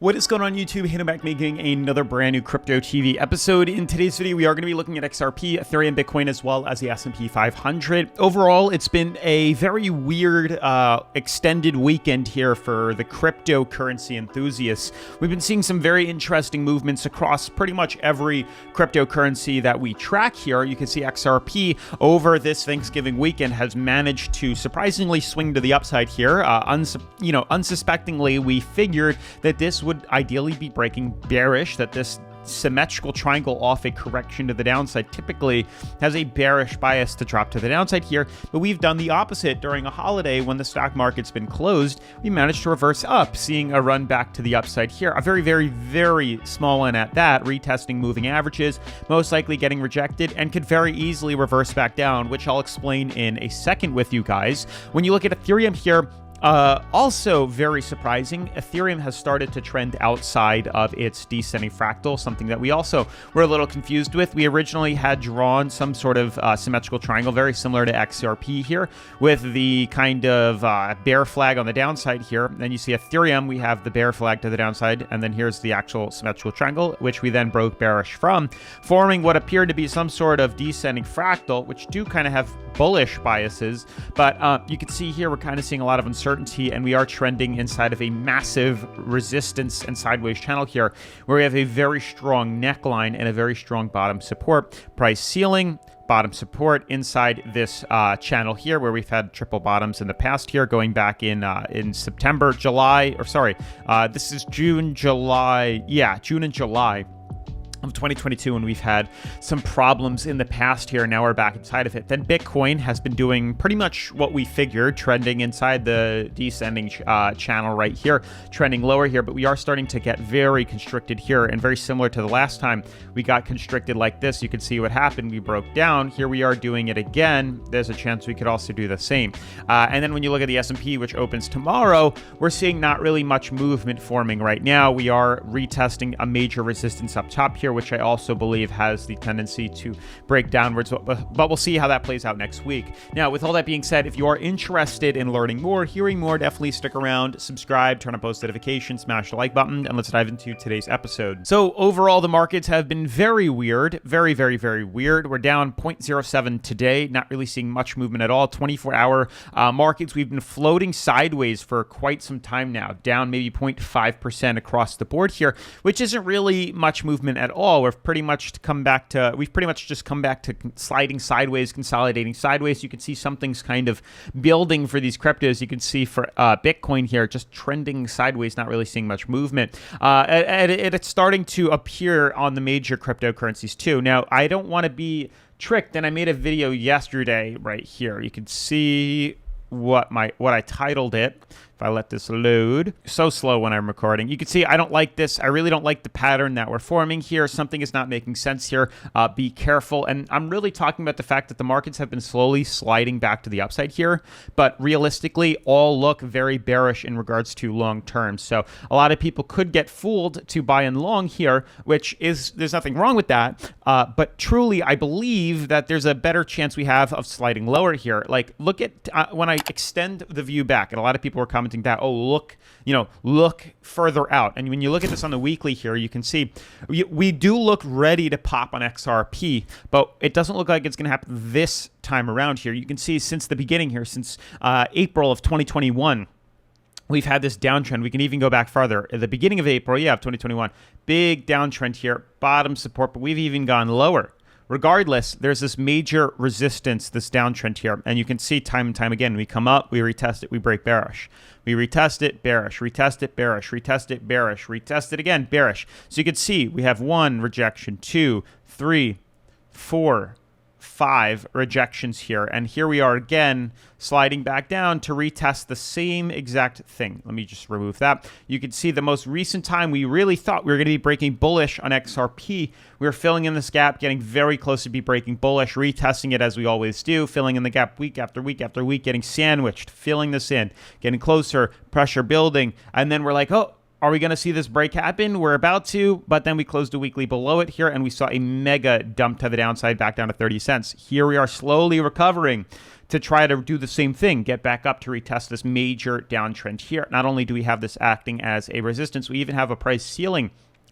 What is going on YouTube? Hannah back making another brand new Crypto TV episode. In today's video, we are going to be looking at XRP, Ethereum, Bitcoin, as well as the S&P 500. Overall, it's been a very weird extended weekend here for the cryptocurrency enthusiasts. We've been seeing some very interesting movements across pretty much every cryptocurrency that we track here. You can see XRP over this Thanksgiving weekend has managed to surprisingly swing to the upside here. Unsuspectingly, we figured that this would ideally be breaking bearish, that this symmetrical triangle off a correction to the downside typically has a bearish bias to drop to the downside here, but we've done the opposite. During a holiday when the stock market's been closed, we managed to reverse up, seeing a run back to the upside here, a very, very, very small one at that, retesting moving averages, most likely getting rejected, and could very easily reverse back down, which I'll explain in a second with you guys. When you look at Ethereum here, also very surprising, Ethereum has started to trend outside of its descending fractal, something that we also were a little confused with. We originally had drawn some sort of symmetrical triangle, very similar to XRP here, with the kind of bear flag on the downside here. Then you see Ethereum, we have the bear flag to the downside, and then here's the actual symmetrical triangle, which we then broke bearish from, forming what appeared to be some sort of descending fractal, which do kind of have bullish biases, but you can see here we're kind of seeing a lot of uncertainty, and we are trending inside of a massive resistance and sideways channel here, where we have a very strong neckline and a very strong bottom support. Price ceiling, bottom support inside this channel here, where we've had triple bottoms in the past here, going back in September, July, or sorry, this is June, July, yeah, June and July of 2022, and we've had some problems in the past here. Now we're back inside of it. Then Bitcoin has been doing pretty much what we figured, trending inside the descending channel right here, trending lower here, but we are starting to get very constricted here, and very similar to the last time we got constricted like this. You can see what happened. We broke down. Here we are doing it again. There's a chance we could also do the same. And then when you look at the S&P, which opens tomorrow, we're seeing not really much movement forming right now. We are retesting a major resistance up top here, which I also believe has the tendency to break downwards, but we'll see how that plays out next week. Now, with all that being said, if you are interested in learning more, hearing more, definitely stick around, subscribe, turn on post notifications, smash the like button, and let's dive into today's episode. So overall, the markets have been very weird, very, very, very weird. We're down 0.07 today, not really seeing much movement at all. 24-hour markets, we've been floating sideways for quite some time now, down maybe 0.5% across the board here, which isn't really much movement at all. We've pretty much just come back to sliding sideways, consolidating sideways. You can see something's kind of building for these cryptos. You can see for Bitcoin here, just trending sideways, not really seeing much movement. It's starting to appear on the major cryptocurrencies too. Now, I don't want to be tricked, and I made a video yesterday right here. You can see what I titled it. If I let this load, so slow when I'm recording. You can see I don't like this. I really don't like the pattern that we're forming here. Something is not making sense here. Be careful. And I'm really talking about the fact that the markets have been slowly sliding back to the upside here, but realistically all look very bearish in regards to long term. So a lot of people could get fooled to buy in long here, which is, there's nothing wrong with that. But truly, I believe that there's a better chance we have of sliding lower here. Like, look at when I extend the view back, and a lot of people were commenting that, oh, look further out. And when you look at this on the weekly here, you can see we do look ready to pop on XRP, but it doesn't look like it's going to happen this time around here. You can see since the beginning here, since April of 2021, we've had this downtrend. We can even go back farther. At the beginning of April, of 2021, big downtrend here, bottom support, but we've even gone lower. Regardless, there's this major resistance, this downtrend here, and you can see time and time again, we come up, we retest it, we break bearish. We retest it, bearish, retest it, bearish, retest it, bearish, retest it again, bearish. So you can see we have 1 rejection, 2, 3, 4, 5 rejections here, and here we are again sliding back down to retest the same exact thing. Let me just remove that. You can see the most recent time we really thought we were going to be breaking bullish on XRP. We were filling in this gap, getting very close to be breaking bullish, retesting it as we always do, filling in the gap week after week after week, getting sandwiched, filling this in, getting closer, pressure building, and then we're like, oh, Are we going to see this break happen? We're about to, but then we closed a weekly below it here, and we saw a mega dump to the downside back down to 30 cents. Here we are slowly recovering to try to do the same thing, get back up to retest this major downtrend here. Not only do we have this acting as a resistance, we even have a price ceiling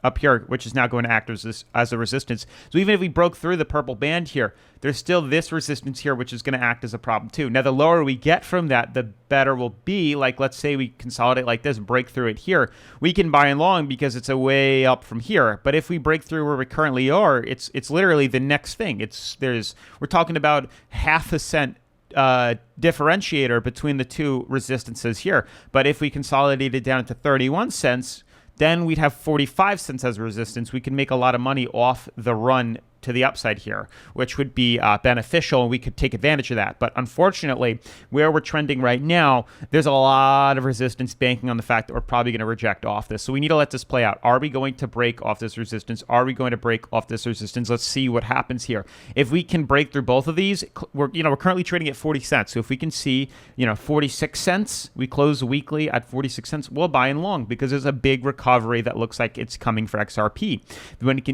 up here, which is now going to act as a resistance. So even if we broke through the purple band here, there's still this resistance here, which is going to act as a problem too. Now, the lower we get from that, the better will be. Like, let's say we consolidate like this, break through it here. We can buy and long because it's a way up from here. But if we break through where we currently are, it's literally the next thing. We're talking about half a cent differentiator between the two resistances here. But if we consolidate it down to 31 cents, then we'd have 45 cents as resistance. We can make a lot of money off the run to the upside here, which would be beneficial, and we could take advantage of that. But unfortunately, where we're trending right now, there's a lot of resistance banking on the fact that we're probably going to reject off this. So we need to let this play out. Are we going to break off this resistance? Are we going to break off this resistance? Let's see what happens here. If we can break through both of these, we're currently trading at 40 cents. So if we can see 46 cents, we close weekly at 46 cents, we'll buy and long because there's a big recovery that looks like it's coming for XRP.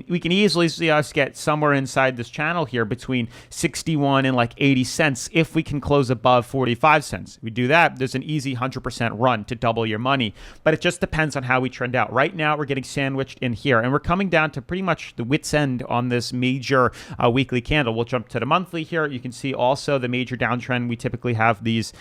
We can easily see us get somewhere inside this channel here between 61 and like 80 cents if we can close above 45 cents. If we do that, there's an easy 100% run to double your money, but it just depends on how we trend out. Right now, we're getting sandwiched in here, and we're coming down to pretty much the wit's end on this major weekly candle. We'll jump to the monthly here. You can see also the major downtrend. We typically have these,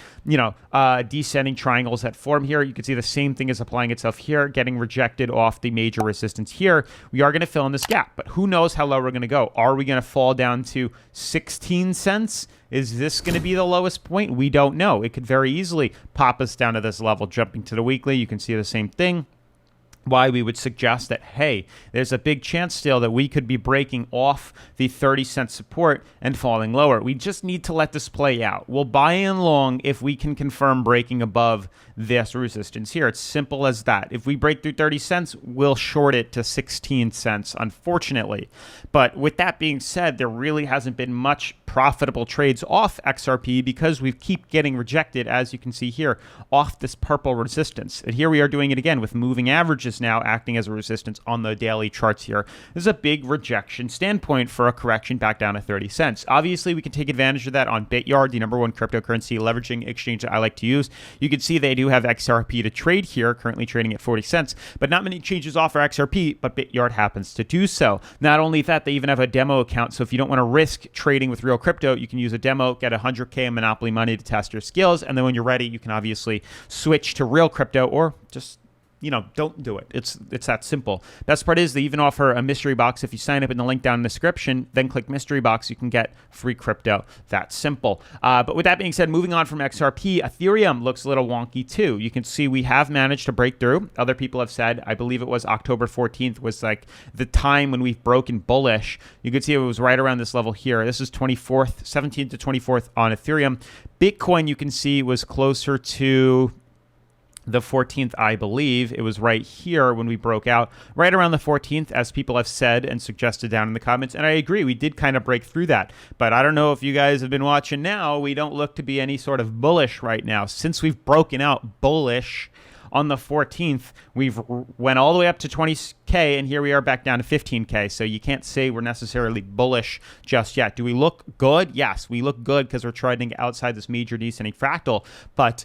descending triangles that form here. You can see the same thing is applying itself here, getting rejected off the major resistance here. We are going to fill in this gap, but who knows how low we're going to go. Are we going to fall down to 16 cents? Is this going to be the lowest point? We don't know. It could very easily pop us down to this level. Jumping to the weekly, you can see the same thing. Why we would suggest that, hey, there's a big chance still that we could be breaking off the 30-cent support and falling lower. We just need to let this play out. We'll buy in long if we can confirm breaking above this resistance here. It's simple as that. If we break through 30 cents, we'll short it to 16 cents, unfortunately. But with that being said, there really hasn't been much profitable trades off XRP because we keep getting rejected, as you can see here, off this purple resistance. And here we are doing it again with moving averages now acting as a resistance on the daily charts here. This is a big rejection standpoint for a correction back down to 30 cents. Obviously, we can take advantage of that on BitYard, the #1 cryptocurrency leveraging exchange that I like to use. You can see they do have XRP to trade here, currently trading at 40 cents, but not many exchanges offer XRP, but BitYard happens to do so. Not only that, they even have a demo account, so if you don't want to risk trading with real crypto, you can use a demo, get 100K in Monopoly money to test your skills, and then when you're ready, you can obviously switch to real crypto or just don't do it. It's that simple. Best part is they even offer a mystery box. If you sign up in the link down in the description, then click mystery box, you can get free crypto. That simple. But with that being said, moving on from XRP, Ethereum looks a little wonky too. You can see we have managed to break through. Other people have said, I believe it was October 14th was like the time when we've broken bullish. You can see it was right around this level here. This is 24th, 17th to 24th on Ethereum. Bitcoin, you can see, was closer to the 14th, I believe. It was right here when we broke out, right around the 14th, as people have said and suggested down in the comments. And I agree, we did kind of break through that. But I don't know if you guys have been watching now. We don't look to be any sort of bullish right now. Since we've broken out bullish on the 14th, we've went all the way up to 20K, and here we are back down to 15K. So you can't say we're necessarily bullish just yet. Do we look good? Yes, we look good because we're trading outside this major descending fractal. But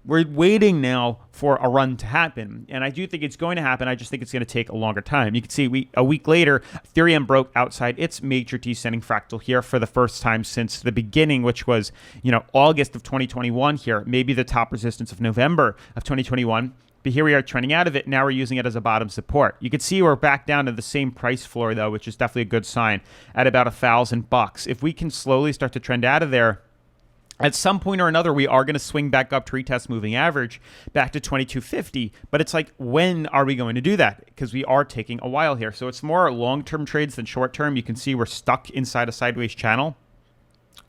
we're waiting now for a run to happen, and I do think it's going to happen. I just think it's going to take a longer time. You can see a week later, Ethereum broke outside its major descending fractal here for the first time since the beginning, which was, August of 2021 here, maybe the top resistance of November of 2021. But here we are trending out of it. Now we're using it as a bottom support. You can see we're back down to the same price floor, though, which is definitely a good sign at about $1,000. If we can slowly start to trend out of there, at some point or another, we are going to swing back up to retest moving average back to 2250. But it's like, when are we going to do that? Because we are taking a while here. So it's more long-term trades than short-term. You can see we're stuck inside a sideways channel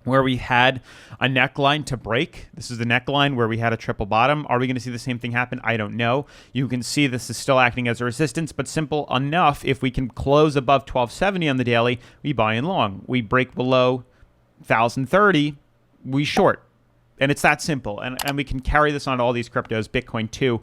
where we had a neckline to break. This is the neckline where we had a triple bottom. Are we going to see the same thing happen? I don't know. You can see this is still acting as a resistance, but simple enough. If we can close above 1270 on the daily, we buy in long. We break below 1030. We short. And it's that simple. And we can carry this on all these cryptos, Bitcoin too,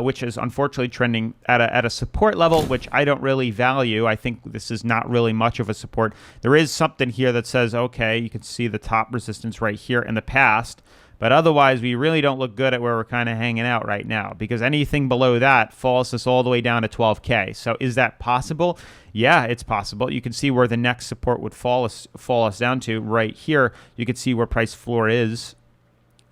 which is unfortunately trending at a support level, which I don't really value. I think this is not really much of a support. There is something here that says, okay, you can see the top resistance right here in the past. But otherwise, we really don't look good at where we're kind of hanging out right now, because anything below that falls us all the way down to 12K. So is that possible? Yeah, it's possible. You can see where the next support would fall us down to right here. You can see where price floor is.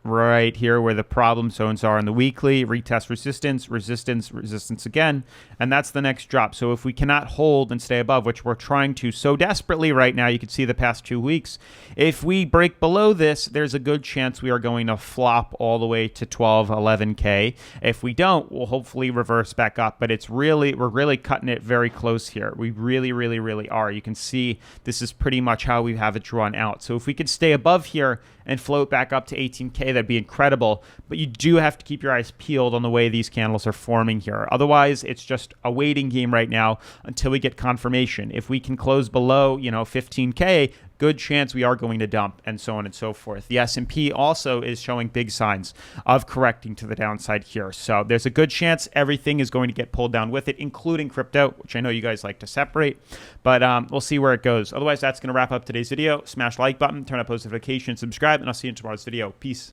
Right here where the problem zones are on the weekly, retest resistance, resistance, resistance again, and that's the next drop. So if we cannot hold and stay above, which we're trying to so desperately right now, you can see the past 2 weeks, if we break below this, there's a good chance we are going to flop all the way to 12, 11K. If we don't, we'll hopefully reverse back up, but we're really cutting it very close here. We really, really, really are. You can see this is pretty much how we have it drawn out. So if we could stay above here and float back up to 18K, that'd be incredible. But you do have to keep your eyes peeled on the way these candles are forming here. Otherwise, it's just a waiting game right now until we get confirmation. If we can close below, 15K, good chance we are going to dump, and so on and so forth. The S&P also is showing big signs of correcting to the downside here. So there's a good chance everything is going to get pulled down with it, including crypto, which I know you guys like to separate. But we'll see where it goes. Otherwise, that's going to wrap up today's video. Smash the like button, turn on post notifications, subscribe, and I'll see you in tomorrow's video. Peace.